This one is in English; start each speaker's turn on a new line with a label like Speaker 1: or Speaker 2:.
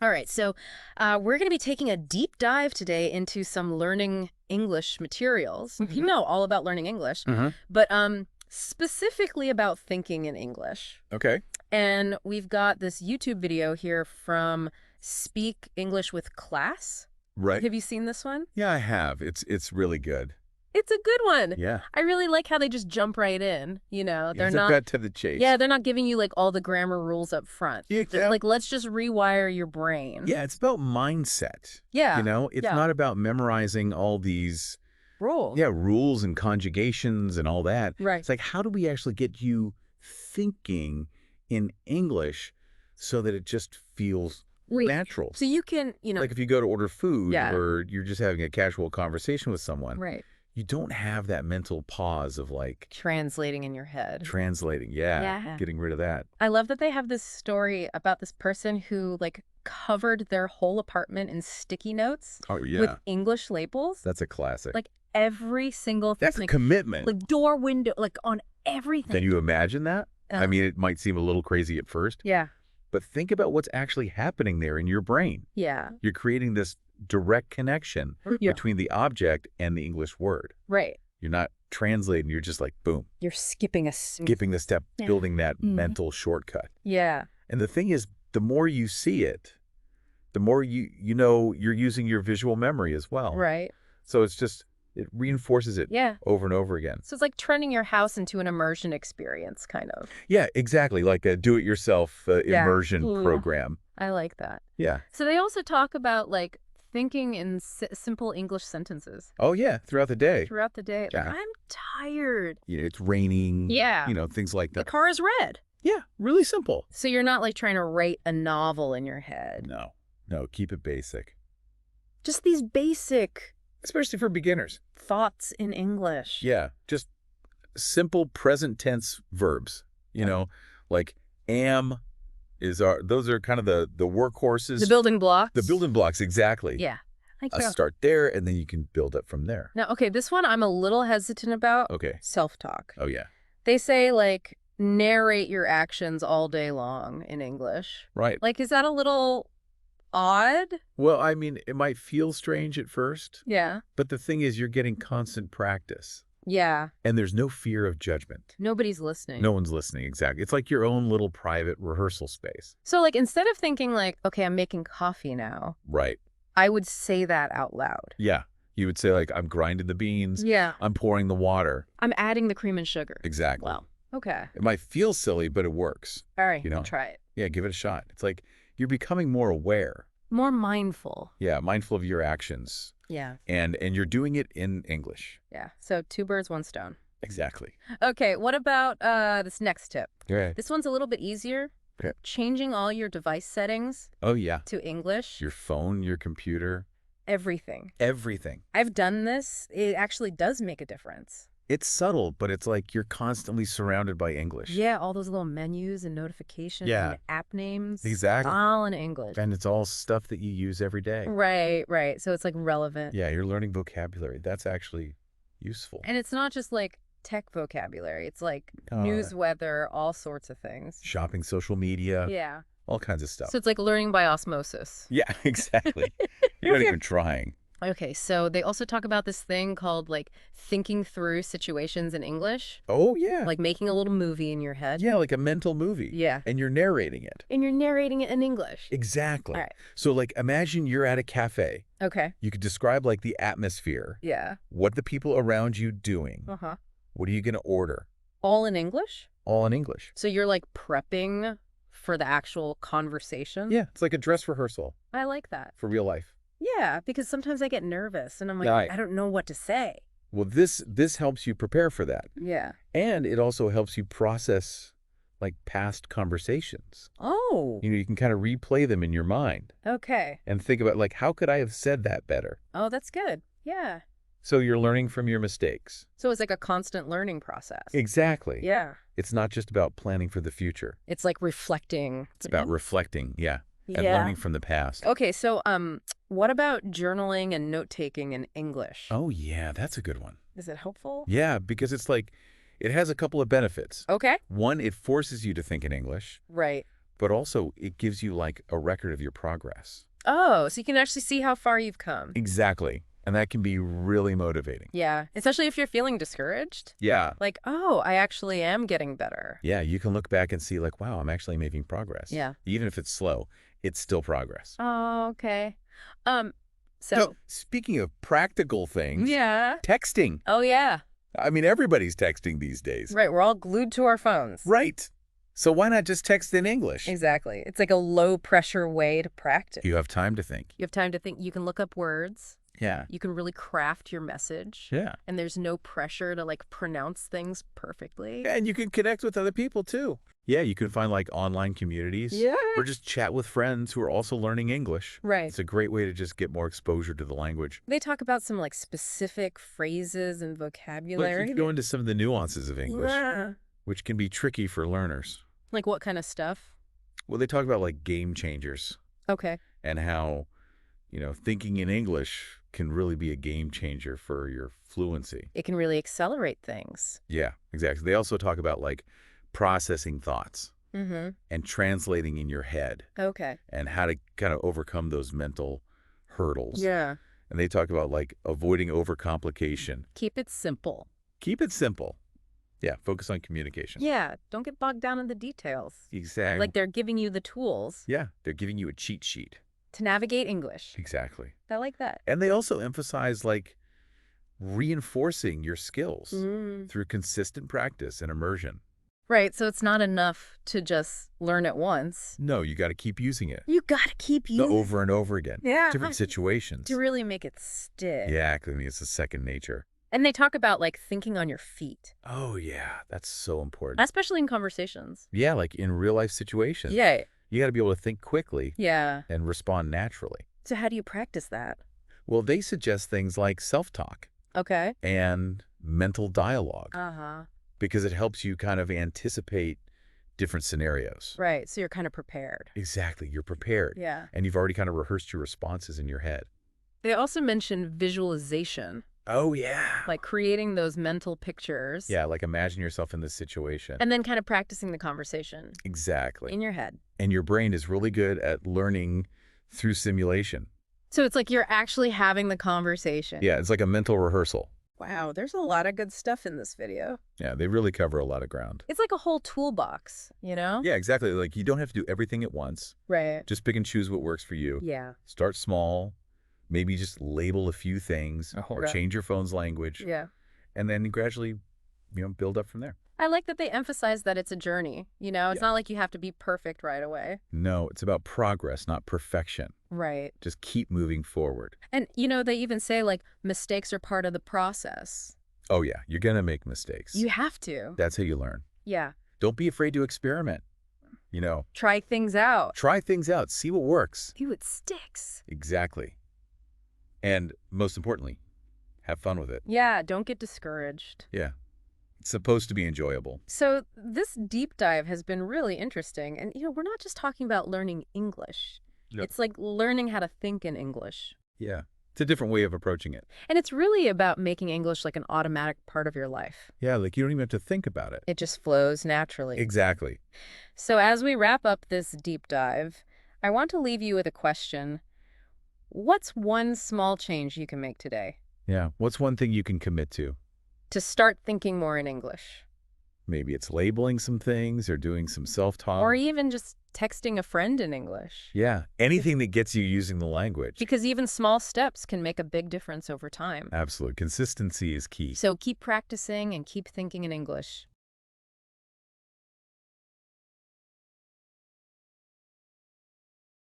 Speaker 1: All right, so we're going to be taking a deep dive today into some learning English materials. You know all about learning English, but specifically about thinking in English.
Speaker 2: Okay.
Speaker 1: And we've got this YouTube video here from Speak English with Class.
Speaker 2: Right.
Speaker 1: Have you seen this one?
Speaker 2: Yeah, I have. It's really good.
Speaker 1: It's a good one.
Speaker 2: Yeah.
Speaker 1: I really like how they just jump right in. They're
Speaker 2: It's
Speaker 1: not.
Speaker 2: a cut to the chase.
Speaker 1: Yeah, they're not giving you like all the grammar rules up front.
Speaker 2: Yeah.
Speaker 1: Like, let's just rewire your brain.
Speaker 2: Yeah, it's about mindset.
Speaker 1: Yeah.
Speaker 2: It's not about memorizing all these
Speaker 1: Rules.
Speaker 2: rules and conjugations and all that.
Speaker 1: Right.
Speaker 2: It's like, how do we actually get you thinking in English so that it just feels natural?
Speaker 1: So you can,
Speaker 2: like if you go to order food or you're just having a casual conversation with someone.
Speaker 1: Right.
Speaker 2: You don't have that mental pause of like
Speaker 1: Translating in your head.
Speaker 2: translating. Yeah. Getting rid of that.
Speaker 1: I love that they have this story about this person who like covered their whole apartment in sticky notes
Speaker 2: Oh, yeah.
Speaker 1: with English labels.
Speaker 2: That's a classic.
Speaker 1: Like every single thing.
Speaker 2: That's a commitment.
Speaker 1: Like door, window, like on everything.
Speaker 2: Can you imagine that? I mean, it might seem a little crazy at first.
Speaker 1: Yeah.
Speaker 2: But think about what's actually happening there in your brain.
Speaker 1: Yeah.
Speaker 2: You're creating this direct connection between the object and the English word.
Speaker 1: Right.
Speaker 2: You're not translating. You're just like, boom.
Speaker 1: You're skipping
Speaker 2: Skipping the step, building that mental shortcut.
Speaker 1: Yeah.
Speaker 2: And the thing is, the more you see it, the more you know you're using your visual memory as well.
Speaker 1: Right.
Speaker 2: So it's just, it reinforces it over and over again.
Speaker 1: So it's like turning your house into an immersion experience, kind of.
Speaker 2: Yeah, exactly. Like a do-it-yourself immersion program.
Speaker 1: I like that.
Speaker 2: Yeah.
Speaker 1: So they also talk about like thinking in simple English sentences.
Speaker 2: Oh, yeah. Throughout the day.
Speaker 1: Throughout the day.
Speaker 2: Yeah.
Speaker 1: Like, I'm tired.
Speaker 2: It's raining.
Speaker 1: Yeah.
Speaker 2: Things like that.
Speaker 1: The car is red.
Speaker 2: Yeah. Really simple.
Speaker 1: So you're not like trying to write a novel in your head.
Speaker 2: No. Keep it basic.
Speaker 1: Just these basic...
Speaker 2: Especially for beginners.
Speaker 1: Thoughts in English.
Speaker 2: Yeah. Just simple present tense verbs. Like am those are kind of the workhorses.
Speaker 1: The building blocks.
Speaker 2: The building blocks, exactly.
Speaker 1: Yeah.
Speaker 2: Start there, and then you can build up from there.
Speaker 1: Now, okay, this one I'm a little hesitant about.
Speaker 2: Okay.
Speaker 1: Self-talk.
Speaker 2: Oh, yeah.
Speaker 1: They say, like, narrate your actions all day long in English.
Speaker 2: Right.
Speaker 1: Like, is that a little odd?
Speaker 2: Well, I mean, it might feel strange at first.
Speaker 1: Yeah.
Speaker 2: But the thing is, you're getting constant practice.
Speaker 1: Yeah.
Speaker 2: And there's no fear of judgment.
Speaker 1: Nobody's listening.
Speaker 2: No one's listening, exactly. It's like your own little private rehearsal space.
Speaker 1: So, like, instead of thinking, like, okay, I'm making coffee now.
Speaker 2: Right.
Speaker 1: I would say that out loud.
Speaker 2: Yeah. You would say, like, I'm grinding the beans.
Speaker 1: Yeah.
Speaker 2: I'm pouring the water.
Speaker 1: I'm adding the cream and sugar.
Speaker 2: Exactly.
Speaker 1: Well, okay.
Speaker 2: It might feel silly, but it works.
Speaker 1: All right. I'll try it.
Speaker 2: Yeah, give it a shot. It's like you're becoming more aware.
Speaker 1: More mindful.
Speaker 2: Yeah, mindful of your actions.
Speaker 1: Yeah.
Speaker 2: And you're doing it in English.
Speaker 1: Yeah. So 2 birds, 1 stone.
Speaker 2: Exactly.
Speaker 1: Okay. What about this next tip?
Speaker 2: Okay.
Speaker 1: This one's a little bit easier.
Speaker 2: Okay.
Speaker 1: Changing all your device settings.
Speaker 2: Oh, yeah.
Speaker 1: To English.
Speaker 2: Your phone, your computer.
Speaker 1: Everything.
Speaker 2: Everything.
Speaker 1: I've done this. It actually does make a difference.
Speaker 2: It's subtle, but it's like you're constantly surrounded by English.
Speaker 1: Yeah, all those little menus and notifications and app names.
Speaker 2: Exactly.
Speaker 1: All in English.
Speaker 2: And it's all stuff that you use every day.
Speaker 1: Right. So it's like relevant.
Speaker 2: Yeah, you're learning vocabulary. That's actually useful.
Speaker 1: And it's not just like tech vocabulary. It's like news, weather, all sorts of things.
Speaker 2: Shopping, social media.
Speaker 1: Yeah.
Speaker 2: All kinds of stuff.
Speaker 1: So it's like learning by osmosis.
Speaker 2: Yeah, exactly. You're not even trying.
Speaker 1: Okay, so they also talk about this thing called like thinking through situations in English.
Speaker 2: Oh, yeah.
Speaker 1: Like making a little movie in your head.
Speaker 2: Yeah, like a mental movie.
Speaker 1: Yeah.
Speaker 2: And you're narrating it.
Speaker 1: And you're narrating it in English.
Speaker 2: Exactly.
Speaker 1: All right.
Speaker 2: So like imagine you're at a cafe.
Speaker 1: Okay.
Speaker 2: You could describe like the atmosphere.
Speaker 1: Yeah.
Speaker 2: What the people around you doing.
Speaker 1: Uh-huh.
Speaker 2: What are you going to order?
Speaker 1: All in English?
Speaker 2: All in English.
Speaker 1: So you're like prepping for the actual conversation?
Speaker 2: Yeah, it's like a dress rehearsal.
Speaker 1: I like that.
Speaker 2: For real life.
Speaker 1: Yeah, because sometimes I get nervous and I'm like, I don't know what to say.
Speaker 2: Well, this helps you prepare for that.
Speaker 1: Yeah.
Speaker 2: And it also helps you process like past conversations.
Speaker 1: Oh.
Speaker 2: You can kind of replay them in your mind.
Speaker 1: Okay.
Speaker 2: And think about like, how could I have said that better?
Speaker 1: Oh, that's good. Yeah.
Speaker 2: So you're learning from your mistakes.
Speaker 1: So it's like a constant learning process.
Speaker 2: Exactly.
Speaker 1: Yeah.
Speaker 2: It's not just about planning for the future.
Speaker 1: It's like reflecting.
Speaker 2: It's about reflecting, and learning from the past.
Speaker 1: Okay, so what about journaling and note-taking in English?
Speaker 2: Oh, yeah, that's a good one.
Speaker 1: Is it helpful?
Speaker 2: Yeah, because it's like, it has a couple of benefits.
Speaker 1: Okay.
Speaker 2: One, it forces you to think in English.
Speaker 1: Right.
Speaker 2: but also it gives you like a record of your progress.
Speaker 1: Oh, so you can actually see how far you've come.
Speaker 2: Exactly. And that can be really motivating.
Speaker 1: Yeah, especially if you're feeling discouraged.
Speaker 2: Yeah.
Speaker 1: Like, oh, I actually am getting better.
Speaker 2: Yeah, you can look back and see like, wow, I'm actually making progress.
Speaker 1: Yeah.
Speaker 2: Even if it's slow, it's still progress.
Speaker 1: Oh, okay. So
Speaker 2: So, speaking of practical things,
Speaker 1: yeah.
Speaker 2: texting.
Speaker 1: Oh, yeah.
Speaker 2: I mean, everybody's texting these days.
Speaker 1: Right, we're all glued to our phones.
Speaker 2: Right. So why not just text in English?
Speaker 1: Exactly. It's like a low-pressure way to practice.
Speaker 2: You have time to think.
Speaker 1: You have time to think. You can look up words.
Speaker 2: Yeah.
Speaker 1: You can really craft your message.
Speaker 2: Yeah.
Speaker 1: And there's no pressure to, like, pronounce things perfectly.
Speaker 2: And you can connect with other people, too. Yeah, you can find, like, online communities.
Speaker 1: Yeah.
Speaker 2: Or just chat with friends who are also learning English.
Speaker 1: Right.
Speaker 2: It's a great way to just get more exposure to the language.
Speaker 1: They talk about some, like, specific phrases and vocabulary.
Speaker 2: But you can go into some of the nuances of English,
Speaker 1: Yeah.
Speaker 2: which can be tricky for learners.
Speaker 1: Like what kind of stuff?
Speaker 2: Well, they talk about, like, game changers
Speaker 1: Okay.
Speaker 2: and how, thinking in English can really be a game changer for your fluency.
Speaker 1: It can really accelerate things.
Speaker 2: Yeah, exactly. They also talk about, like, processing thoughts
Speaker 1: Mm-hmm.
Speaker 2: and translating in your head
Speaker 1: Okay.
Speaker 2: and how to kind of overcome those mental hurdles.
Speaker 1: Yeah.
Speaker 2: And they talk about, like, avoiding overcomplication.
Speaker 1: Keep it simple.
Speaker 2: Keep it simple. Yeah, focus on communication.
Speaker 1: Yeah. Don't get bogged down in the details.
Speaker 2: Exactly.
Speaker 1: Like they're giving you the tools
Speaker 2: Yeah, they're giving you a cheat sheet.
Speaker 1: to navigate English.
Speaker 2: Exactly.
Speaker 1: I like that.
Speaker 2: And they also emphasize, like, reinforcing your skills
Speaker 1: Mm.
Speaker 2: through consistent practice and immersion.
Speaker 1: Right. So it's not enough to just learn it once.
Speaker 2: No, you got to keep using it
Speaker 1: You got to keep using
Speaker 2: over and over again.
Speaker 1: Yeah.
Speaker 2: Different situations.
Speaker 1: to really make it stick.
Speaker 2: Yeah, I mean, it's a second nature.
Speaker 1: And they talk about like thinking on your feet,
Speaker 2: Oh, yeah, that's so important.
Speaker 1: especially in conversations.
Speaker 2: Yeah, like in real life situations.
Speaker 1: Yeah.
Speaker 2: You got to be able to think quickly
Speaker 1: Yeah.
Speaker 2: and respond naturally.
Speaker 1: So how do you practice that?
Speaker 2: Well, they suggest things like self-talk
Speaker 1: Okay.
Speaker 2: and mental dialogue
Speaker 1: Uh-huh.
Speaker 2: because it helps you kind of anticipate different scenarios.
Speaker 1: Right. So you're kind of prepared.
Speaker 2: Exactly. You're prepared.
Speaker 1: Yeah.
Speaker 2: And you've already kind of rehearsed your responses in your head.
Speaker 1: They also mention visualization,
Speaker 2: Oh, yeah.
Speaker 1: like creating those mental pictures.
Speaker 2: Yeah, like imagine yourself in this situation.
Speaker 1: And then kind of practicing the conversation
Speaker 2: Exactly.
Speaker 1: in your head.
Speaker 2: And your brain is really good at learning through simulation.
Speaker 1: So it's like you're actually having the conversation.
Speaker 2: Yeah, it's like a mental rehearsal.
Speaker 1: Wow, there's a lot of good stuff in this video.
Speaker 2: Yeah, they really cover a lot of ground.
Speaker 1: It's like a whole toolbox, you know?
Speaker 2: Yeah, exactly. Like you don't have to do everything at once.
Speaker 1: Right.
Speaker 2: Just pick and choose what works for you.
Speaker 1: Yeah.
Speaker 2: Start small. Maybe just label a few things or
Speaker 1: Okay.
Speaker 2: change your phone's language.
Speaker 1: Yeah.
Speaker 2: And then gradually, build up from there.
Speaker 1: I like that they emphasize that it's a journey. You know, it's
Speaker 2: Yeah.
Speaker 1: not like you have to be perfect right away.
Speaker 2: No, it's about progress, not perfection.
Speaker 1: Right.
Speaker 2: Just keep moving forward.
Speaker 1: And, you know, they even say, like, mistakes are part of the process.
Speaker 2: Oh, yeah, you're going to make mistakes.
Speaker 1: You have to.
Speaker 2: That's how you learn.
Speaker 1: Yeah.
Speaker 2: Don't be afraid to experiment.
Speaker 1: Try things out.
Speaker 2: Try things out. See what works.
Speaker 1: See what sticks.
Speaker 2: Exactly. And most importantly, have fun with it.
Speaker 1: Yeah, don't get discouraged.
Speaker 2: Yeah. It's supposed to be enjoyable.
Speaker 1: So this deep dive has been really interesting. And, you know, we're not just talking about learning English.
Speaker 2: No.
Speaker 1: It's like learning how to think in English.
Speaker 2: Yeah. It's a different way of approaching it.
Speaker 1: And it's really about making English like an automatic part of your life.
Speaker 2: Yeah, like you don't even have to think about it.
Speaker 1: It just flows naturally.
Speaker 2: Exactly.
Speaker 1: So as we wrap up this deep dive, I want to leave you with a question. What's one small change you can make today
Speaker 2: Yeah. What's one thing you can commit to?
Speaker 1: to start thinking more in English?
Speaker 2: Maybe it's labeling some things or doing some self-talk.
Speaker 1: Or even just texting a friend in English.
Speaker 2: Yeah. Anything that gets you using the language.
Speaker 1: Because even small steps can make a big difference over time.
Speaker 2: Absolutely. Consistency is key.
Speaker 1: So keep practicing and keep thinking in English.